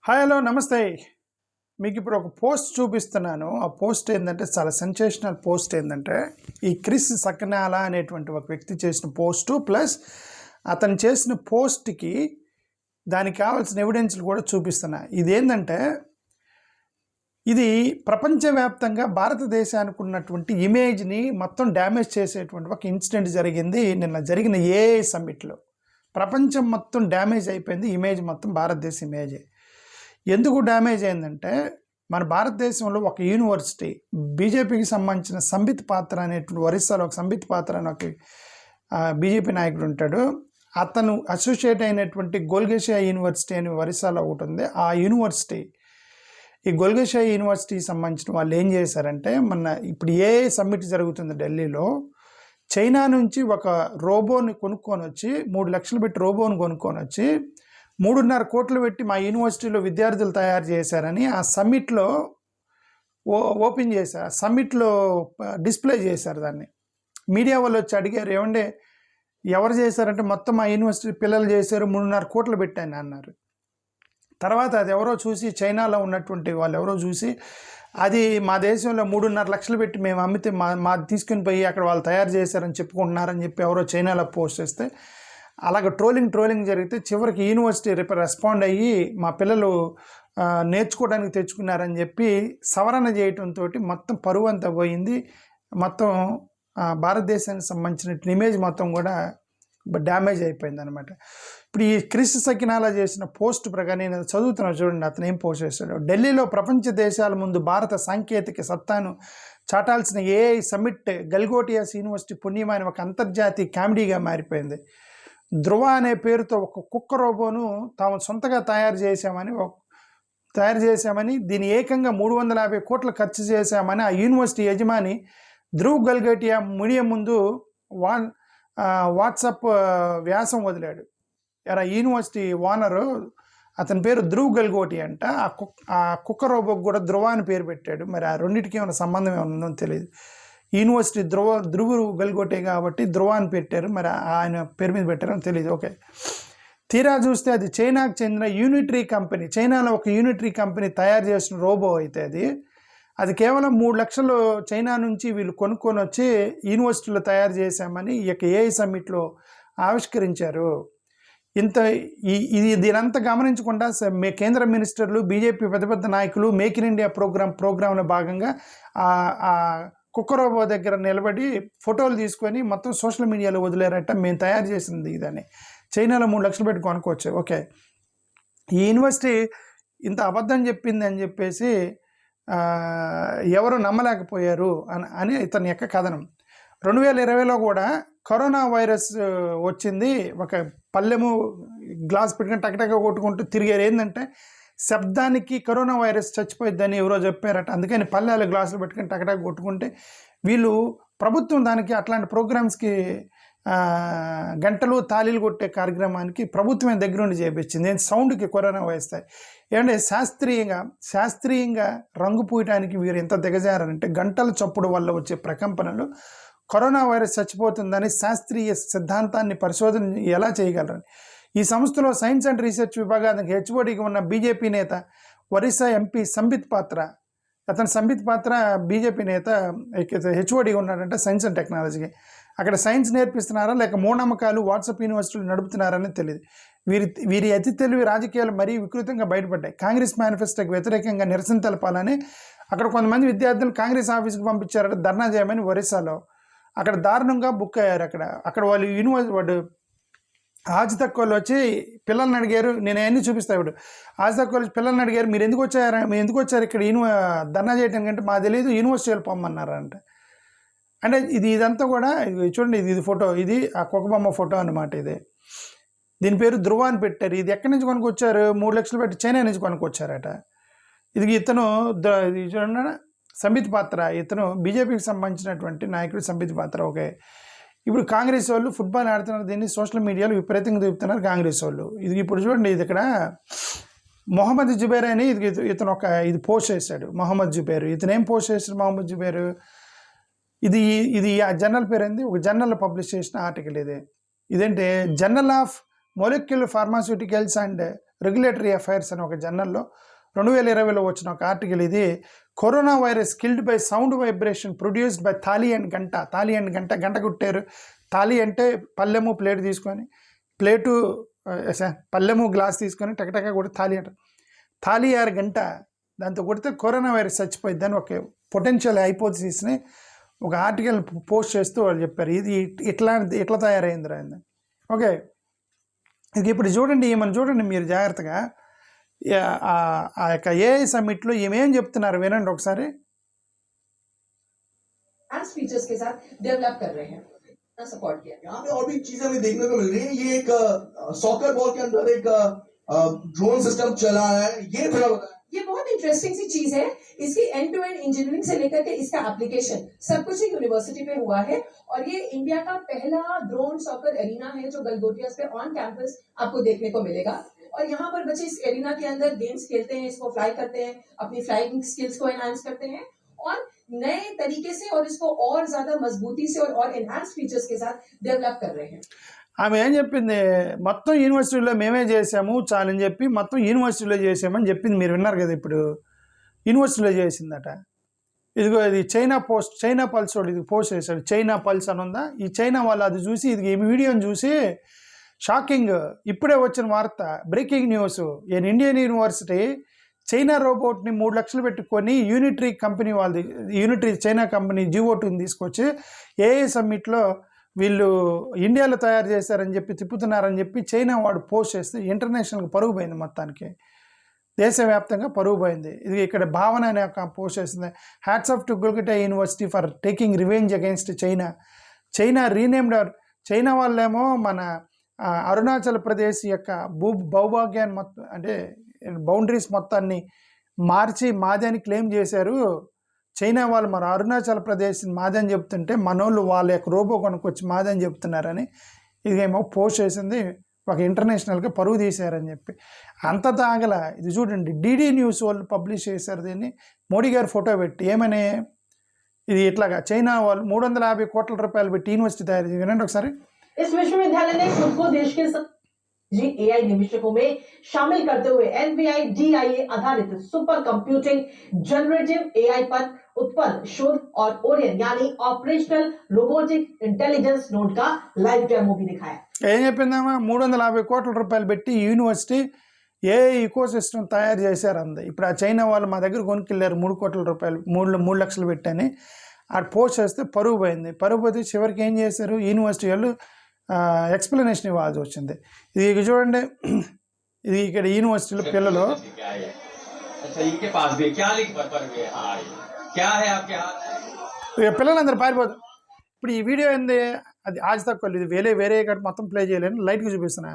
Hi hello నమస్తే. మీకు ఇప్పుడు ఒక పోస్ట్ చూపిస్తున్నాను. ఆ పోస్ట్ ఏంటంటే చాలా సెన్సేషనల్ పోస్ట్ ఏంటంటే ఈ క్రిస్ సక్నాలా అనేటువంటి ఒక వ్యక్తి చేసిన పోస్టు ప్లస్ అతను చేసిన పోస్ట్కి దానికి కావాల్సిన ఎవిడెన్స్లు కూడా చూపిస్తున్నా. ఇదేంటంటే ఇది ప్రపంచవ్యాప్తంగా భారతదేశానికి ఉన్నటువంటి ఇమేజ్ని మొత్తం డ్యామేజ్ చేసేటువంటి ఒక ఇన్సిడెంట్ జరిగింది నిన్న జరిగిన ఏఐ సమ్మిట్లో. ప్రపంచం మొత్తం డ్యామేజ్ అయిపోయింది. ఇమేజ్ మొత్తం భారతదేశ ఇమేజే. ఎందుకు డ్యామేజ్ అయిందంటే మన భారతదేశంలో ఒక యూనివర్సిటీ బీజేపీకి సంబంధించిన సంబిత్ పాత్ర అనేటువంటి ఒరిస్సాలో ఒక సంబిత్ పాత్ర అని ఒక బీజేపీ నాయకుడు ఉంటాడు. అతను అసోసియేట్ అయినటువంటి గోల్గేషియా యూనివర్సిటీ అని ఒరిస్సాలో ఒకటి ఉంది. ఆ యూనివర్సిటీ ఈ గోల్గేషియా యూనివర్సిటీకి సంబంధించిన వాళ్ళు ఏం చేశారంటే ఇప్పుడు ఏఐ సమ్మిట్ జరుగుతుంది ఢిల్లీలో. చైనా నుంచి ఒక రోబోని కొనుక్కొని వచ్చి 3 లక్షలు పెట్టి రోబోని కొనుక్కొని వచ్చి 3.5 కోట్లు పెట్టి మా యూనివర్సిటీలో విద్యార్థులు తయారు చేశారని ఆ సమ్మిట్లో ఓపెన్ చేశారు. సమ్మిట్లో డిస్ప్లే చేశారు. దాన్ని మీడియా వాళ్ళు వచ్చి అడిగారు, ఏమంటే ఎవరు చేశారంటే మొత్తం మా యూనివర్సిటీ పిల్లలు చేశారు, 3.5 కోట్లు పెట్టాను అన్నారు. తర్వాత అది ఎవరో చూసి చైనాలో ఉన్నటువంటి వాళ్ళు ఎవరో చూసి అది మా దేశంలో 3.5 లక్షలు పెట్టి మేము అమ్మితే మా తీసుకుని పోయి అక్కడ వాళ్ళు తయారు చేశారని చెప్పుకుంటున్నారని చెప్పి ఎవరో చైనాలో పోస్ట్ చేస్తే అలాగ ట్రోలింగ్ జరిగితే చివరికి యూనివర్సిటీ రెస్పాండ్ అయ్యి మా పిల్లలు నేర్చుకోవడానికి తెచ్చుకున్నారని చెప్పి సవరణ చేయటంతో మొత్తం పరువు అంతా పోయింది. మొత్తం భారతదేశానికి సంబంధించిన ఇమేజ్ మొత్తం కూడా డ్యామేజ్ అయిపోయింది అనమాట. ఇప్పుడు ఈ క్రిస్ సక్నాలా చేసిన పోస్ట్ ప్రకారం నేను చదువుతున్నాను చూడండి. అతను ఏం పోస్ట్ చేశాడు. ఢిల్లీలో ప్రపంచ దేశాల ముందు భారత సాంకేతిక సత్తాను చాటాల్సిన ఏఐ సమ్మిట్ గల్గోటియాస్ యూనివర్సిటీ పుణ్యమైన ఒక అంతర్జాతీయ కామెడీగా మారిపోయింది. ధ్రువ అనే పేరుతో ఒక కుక్క రోబోను తాము సొంతగా తయారు చేశామని దీని ఏకంగా 350 కోట్లు ఖర్చు చేశామని ఆ యూనివర్సిటీ యజమాని ధ్రువ్ గల్గోటియా మీడియా ముందు వాట్సాప్ వ్యాసం వదిలాడు. యూనివర్సిటీ ఓనరు అతని పేరు ధ్రువ్ గల్గోటి అంట. ఆ కుక్క రోబోకి కూడా ధ్రువ అని పేరు పెట్టాడు. మరి ఆ రెండింటికి ఏమైనా సంబంధం ఏమైనా ఉందో తెలియదు. యూనివర్సిటీ ధ్రువ్ గల్గోటే కాబట్టి ధ్రువ అని పెట్టారు. మరి ఆయన పేరు మీద పెట్టారని తెలియదు. ఓకే, తీరా చూస్తే అది చైనాకు చెందిన యూనిటరీ కంపెనీ, చైనాలో ఒక యూనిటరీ కంపెనీ తయారు చేసిన రోబో అయితే అది కేవలం 3 లక్షలు చైనా నుంచి వీళ్ళు కొనుక్కొని వచ్చి యూనివర్సిటీలో తయారు చేశామని ఈ యొక్క ఏఐ సమ్మిట్లో ఆవిష్కరించారు. దీనంతా గమనించకుండా కేంద్ర మినిస్టర్లు, బీజేపీ పెద్ద నాయకులు మేక్ ఇన్ ఇండియా ప్రోగ్రాంలో భాగంగా ఆ కుక్క రోబో దగ్గర నిలబడి ఫోటోలు తీసుకొని మొత్తం సోషల్ మీడియాలో వదిలేరట. మేము తయారు చేసింది ఇదని, చైనాలో 3 లక్షలు పెట్టి కొనుక్కోవచ్చు. ఓకే, ఈ యూనివర్సిటీ ఇంత అబద్ధం చెప్పింది అని చెప్పేసి ఎవరు నమ్మలేకపోయారు అని ఇతని యొక్క కథనం. 2020లో కూడా కరోనా వైరస్ వచ్చింది. ఒక పల్లెము గ్లాస్ పెట్టుకుని టకటక కొట్టుకుంటూ తిరిగారు. ఏంటంటే శబ్దానికి కరోనా వైరస్ చచ్చిపోయిద్దని ఎవరో చెప్పారట. అందుకని పల్లెలు గ్లాసులు పెట్టుకుని టకటక కొట్టుకుంటే వీళ్ళు ప్రభుత్వం దానికి అట్లాంటి ప్రోగ్రామ్స్కి గంటలు తాళీలు కొట్టే కార్యక్రమానికి ప్రభుత్వమే దగ్గరుండి చేపించింది. సౌండ్కి కరోనా వైరస్ ఏమంటే శాస్త్రీయంగా రంగు పూయటానికి వీరు ఎంత దిగజారంటే గంటల చప్పుడు వల్ల వచ్చే ప్రకంపనలు కరోనా వైరస్ చచ్చిపోతుందని శాస్త్రీయ సిద్ధాంతాన్ని పరిశోధన ఎలా చేయగలరని ఈ సంస్థలో సైన్స్ అండ్ రీసెర్చ్ విభాగానికి హెచ్ఓడిగా ఉన్న బీజేపీ నేత ఒరిస్సా ఎంపీ సంబిత్ పాత్ర బీజేపీ నేత హెచ్ఓడిగా ఉన్నాడంటే సైన్స్ అండ్ టెక్నాలజీకి. అక్కడ సైన్స్ నేర్పిస్తున్నారా లేక మూఢనమ్మకాలు వాట్సాప్ యూనివర్సిటీలు నడుపుతున్నారని తెలియదు. వీరి అతి తెలివి రాజకీయాలు మరీ వికృతంగా బయటపడ్డాయి. కాంగ్రెస్ మేనిఫెస్టోకి వ్యతిరేకంగా నిరసన తెలపాలని అక్కడ కొంతమంది విద్యార్థులు కాంగ్రెస్ ఆఫీస్కి పంపించారట ధర్నా చేయమని ఒరిస్సాలో. అక్కడ దారుణంగా బుక్ అయ్యారు. అక్కడ వాళ్ళు ఆజ్ తక్కువలో వచ్చి పిల్లల్ని అడిగారు. నేను అవన్నీ చూపిస్తాను. ఇప్పుడు ఆజ్ తక్కువలో వచ్చి పిల్లల్ని అడిగారు, మీరు ఎందుకు వచ్చారు ఇక్కడ ధర్నా చేయడానికి అంటే మా తెలియదు, యూనివర్సిటీలు పొమ్మన్నారంట. అంటే ఇదంతా కూడా చూడండి, ఇది ఫోటో, ఇది ఆ కుక్క బొమ్మ ఫోటో అనమాట. దీని పేరు ధ్రువ అని పెట్టారు. ఇది ఎక్కడి నుంచి కొనుక్కొచ్చారు? 3 లక్షలు పెట్టి చైనా నుంచి కొనుక్కొచ్చారట. ఇతను చూడండి సంబిత్ పాత్ర, ఇతను బీజేపీకి సంబంధించినటువంటి నాయకుడు సంబిత్ పాత్ర. ఓకే, ఇప్పుడు కాంగ్రెస్ వాళ్ళు ఫుట్బాల్ ఆడుతున్నారు. దీన్ని సోషల్ మీడియాలో విపరీతంగా చూపుతున్నారు కాంగ్రెస్ వాళ్ళు. ఇప్పుడు చూడండి, ఇక్కడ మొహమ్మద్ జుబేర్ అని ఇతను ఇది పోస్ట్ చేశాడు. మొహమ్మద్ జుబేర్ ఇతను ఏం పోస్ట్ చేశాడు? మొహమ్మద్ జుబేర్ ఇది ఆ జర్నల్ పేరు ఏంది? ఒక జర్నల్లో పబ్లిష్ చేసిన ఆర్టికల్ ఇదేంటే journal of molecular pharmaceuticals and regulatory affairs అని ఒక జర్నల్లో 2020లో వచ్చిన ఒక ఆర్టికల్ ఇది. Corona virus killed by sound vibration produced by thali and ghanta. Thali and ghanta, గంట కుట్టారు. థాలీ అంటే పల్లెము ప్లేట్ తీసుకొని, ప్లేటు పల్లెము గ్లాస్ తీసుకొని టకటక కూడా థాలీ అంటారు. థాలీ ఆర్ గంట, దాంతో కొడితే కరోనా వైరస్ చచ్చిపోయింది అని ఒక పొటెన్షియల్ హైపోథసిస్ని ఒక ఆర్టికల్ పోస్ట్ చేస్తూ వాళ్ళు చెప్పారు. ఇది ఇట్లా తయారైందిరా అయింది. ఓకే, ఇది ఇప్పుడు చూడండి, మనం చూడండి మీరు జాగ్రత్తగా. ఆ యొక్క ఏఐ సమ్మిట్లో ఏమేం చెప్తున్నారు వినండి ఒకసారి. फीचर्स के साथ डेवलप कर रहे हैं, सपोर्ट किया। यहाँ पे और भी चीजें हमें देखने को मिल रही है। ये एक सॉकर बॉल के अंदर एक ड्रोन सिस्टम चला है, ये थोड़ा बताएं। ये बहुत इंटरेस्टिंग सी चीज है। इसकी एंड टू एंड इंजीनियरिंग से लेकर के इसका एप्लीकेशन सब कुछ एक यूनिवर्सिटी पे हुआ है और ये इंडिया का पहला ड्रोन सॉकर एरिना है जो गलगोटियास पे ऑन कैंपस आपको देखने को मिलेगा। और यहाँ पर बच्चे इस एरिना के अंदर गेम्स खेलते हैं, इसको फ्लाई करते हैं, अपनी फ्लाइंग स्किल्स को एनहांस करते हैं और नए तरीके से और इसको और ज्यादा मजबूती से और एनहांस फीचर्स के साथ डेवलप कर रहे हैं। ఆమె ఏం చెప్పింది, మొత్తం యూనివర్సిటీలో మేమే చేసాము చాలని చెప్పి మొత్తం యూనివర్సిటీలో చేసామని చెప్పింది. మీరు విన్నారు కదా, ఇప్పుడు యూనివర్సిటీలో చేసిందట. ఇదిగో ఇది చైనా పల్స్ వాడు ఇది పోస్ట్ చేశాడు. చైనా పల్స్ అని ఉందా, ఈ చైనా వాళ్ళు అది చూసి ఇది ఈ వీడియోని చూసి షాకింగ్, ఇప్పుడే వచ్చిన వార్త, బ్రేకింగ్ న్యూస్. ఎన్ ఇండియన్ యూనివర్సిటీ చైనా రోబోట్ని 3 లక్షలు పెట్టుకొని యూనిటరీ కంపెనీ వాళ్ళది, యూనిటరీ చైనా కంపెనీ G02ని తీసుకొచ్చి ఏఐ సమ్మిట్లో వీళ్ళు ఇండియాలో తయారు చేశారని చెప్పి తిప్పుతున్నారని చెప్పి చైనా వాడు పోస్ట్ చేస్తే ఇంటర్నేషనల్గా పరుగు పోయింది, మొత్తానికి దేశవ్యాప్తంగా పరుగు పోయింది. ఇది ఇక్కడ భావన అనే ఒక పోస్ట్ చేసింది. Hats off to Kolkata university for taking revenge against China renamed. China వాళ్ళేమో మన అరుణాచల్ ప్రదేశ్ యొక్క భౌభాగ్యాన్ని మొత్తం అంటే బౌండరీస్ మొత్తాన్ని మార్చి మాది అని క్లెయిమ్ చేశారు. చైనా వాళ్ళు మన అరుణాచల్ ప్రదేశ్ మాది అని చెప్తుంటే మనోళ్ళు వాళ్ళ యొక్క రోబో కొనుక్కొచ్చి మాది అని చెప్తున్నారని ఇదేమో పోస్ట్ చేసింది. ఒక ఇంటర్నేషనల్గా పరుగు తీశారని చెప్పి అంత తాగల. ఇది చూడండి, డిడి న్యూస్ వాళ్ళు పబ్లిష్ చేశారు దీన్ని. మోడీ గారు ఫోటో పెట్టి ఏమని, ఇది ఇట్లాగా చైనా వాళ్ళు 350 కోట్ల రూపాయలు పెట్టి యూనివర్సిటీ తయారు చేసి. వినండి ఒకసారి. इस विश्वविद्यालय ने खुद को देश के एआई निवेशकों में शामिल करते हुए एनवीआई DIA आधारित सुपर कंप्यूटिंग जनरेटिव एआई पर उत्पन्न शोध और ओरियन यानी ऑपरेशनल रोबोटिक इंटेलिजेंस नोड का लाइव डेमो भी दिखाया। ఏం చెప్పిందామా, 350 కోట్ల రూపాయలు పెట్టి యూనివర్సిటీ ఏఐ ఈకో సిస్టమ్ తయారు చేశారు అంది. ఇప్పుడు ఆ చైనా వాళ్ళు మా దగ్గర కొనుక్కెళ్ళారు 3 కోట్ల రూపాయలు, 3 లక్షలు పెట్టని ఆ పోస్ట్ చేస్తే పరుగు పోయింది. పరుగు పోతే చివరికి ఏం చేశారు, యూనివర్సిటీ వాళ్ళు ఎక్స్ప్లెనేషన్ ఇవ్వాల్సి వచ్చింది. ఇది చూడండి, ఇది ఇక్కడ యూనివర్సిటీలో పిల్లలు పిల్లలందరూ పారిపోతారు. ఇప్పుడు ఈ వీడియో ఏంది, అది ఆజ్ తక్కువ, ఇది వేరే మొత్తం ప్లే చేయలేను, లైట్గా చూపిస్తున్నా.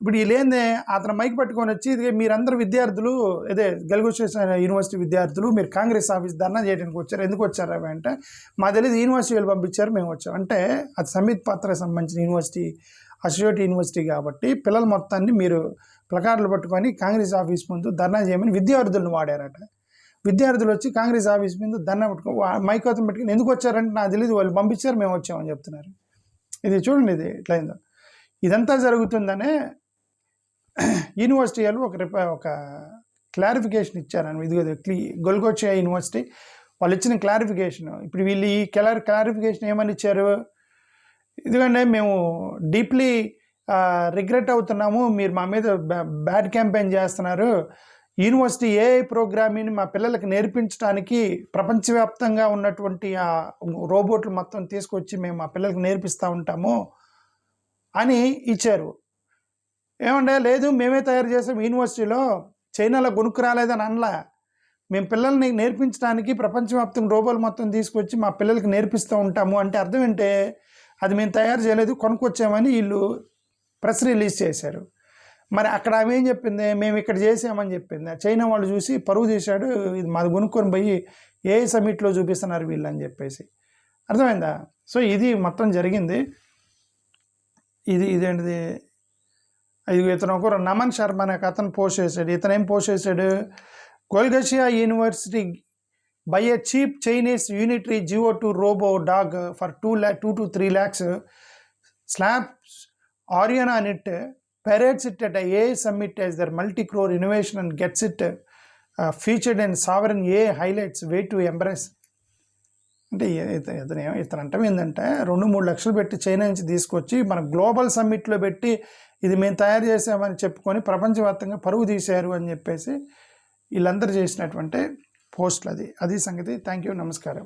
ఇప్పుడు వీళ్ళేంది, అతను మైక్ పట్టుకొని వచ్చి ఇది మీరందరూ విద్యార్థులు, ఇదే గల్గోచేసిన యూనివర్సిటీ విద్యార్థులు మీరు కాంగ్రెస్ ఆఫీస్ ధర్నా చేయడానికి వచ్చారు, ఎందుకు వచ్చారు అవి అంటే మా తెలియదు యూనివర్సిటీ వాళ్ళు పంపించారు మేము వచ్చాం అంటే. అది సంబిత్ పాత్రకు సంబంధించిన యూనివర్సిటీ, అసోసియేట్ యూనివర్సిటీ కాబట్టి పిల్లల మొత్తాన్ని మీరు ప్లకార్డులు పట్టుకొని కాంగ్రెస్ ఆఫీస్ ముందు ధర్నా చేయమని విద్యార్థులను వాడారట. విద్యార్థులు వచ్చి కాంగ్రెస్ ఆఫీస్ ముందు ధర్నా పెట్టుకో మైక్ అతను పెట్టుకుని ఎందుకు వచ్చారంటే నాకు తెలియదు, వాళ్ళు పంపించారు మేము వచ్చామని చెప్తున్నారు. ఇది చూడండి, ఇది ఎట్లయిందో. ఇదంతా జరుగుతుందనే యూనివర్సిటీ వాళ్ళు ఒక క్లారిఫికేషన్ ఇచ్చారని. ఇది గొల్గోచియా యూనివర్సిటీ వాళ్ళు ఇచ్చిన క్లారిఫికేషన్. ఇప్పుడు వీళ్ళు ఈ క్లారిఫికేషన్ ఏమని ఇచ్చారు, ఎందుకంటే మేము డీప్లీ రిగ్రెట్ అవుతున్నాము, మీరు మా మీద బ్యాడ్ క్యాంపెయిన్ చేస్తున్నారు. యూనివర్సిటీ ఏఐ ప్రోగ్రామింగ్ మా పిల్లలకి నేర్పించడానికి ప్రపంచవ్యాప్తంగా ఉన్నటువంటి ఆ రోబోట్లు మొత్తం తీసుకొచ్చి మేము మా పిల్లలకి నేర్పిస్తూ ఉంటాము అని ఇచ్చారు. ఏమంటే లేదు మేమే తయారు చేసాం యూనివర్సిటీలో, చైనాలో కొనుక్కు రాలేదని అనలా, మేము పిల్లల్ని నేర్పించడానికి ప్రపంచవ్యాప్తంగా రోబోలు మొత్తం తీసుకొచ్చి మా పిల్లలకి నేర్పిస్తూ ఉంటాము అంటే అర్థం ఏంటే అది మేము తయారు చేయలేదు, కొనుక్కొచ్చామని వీళ్ళు ప్రెస్ రిలీజ్ చేశారు. మరి అక్కడ ఆమె ఏం చెప్పింది, మేము ఇక్కడ చేసామని చెప్పింది. చైనా వాళ్ళు చూసి పరువు చేశాడు, ఇది మాది కొనుక్కొని పోయి ఏ సమిట్లో చూపిస్తున్నారు వీళ్ళు అని చెప్పేసి. అర్థమైందా? సో ఇది మొత్తం జరిగింది. ఇదేంటిది, ఇతను ఒకరు నమన్ శర్మ అనే అతను పోస్ట్ చేశాడు. ఇతను ఏం పోస్ట్ చేశాడు, గొల్గోచియా university by a cheap Chinese Unitree G02 robo dog for 2 to 3 lakhs, slabs ఆరియన్ on it parades it at a AI summit as their multi-crore innovation and gets it featured in Sovereign AI highlights way to embrace. అంటే ఇతను అంటే ఏంటంటే 2-3 లక్షలు పెట్టి China నుంచి తీసుకొచ్చి మన గ్లోబల్ సమ్మిట్లో పెట్టి ఇది మేము తయారు చేసామని చెప్పుకొని ప్రపంచవ్యాప్తంగా పరువు తీశారు అని చెప్పేసి వీళ్ళందరూ చేసినటువంటి పోస్టులు అది సంగతి. థ్యాంక్ యూ, నమస్కారం.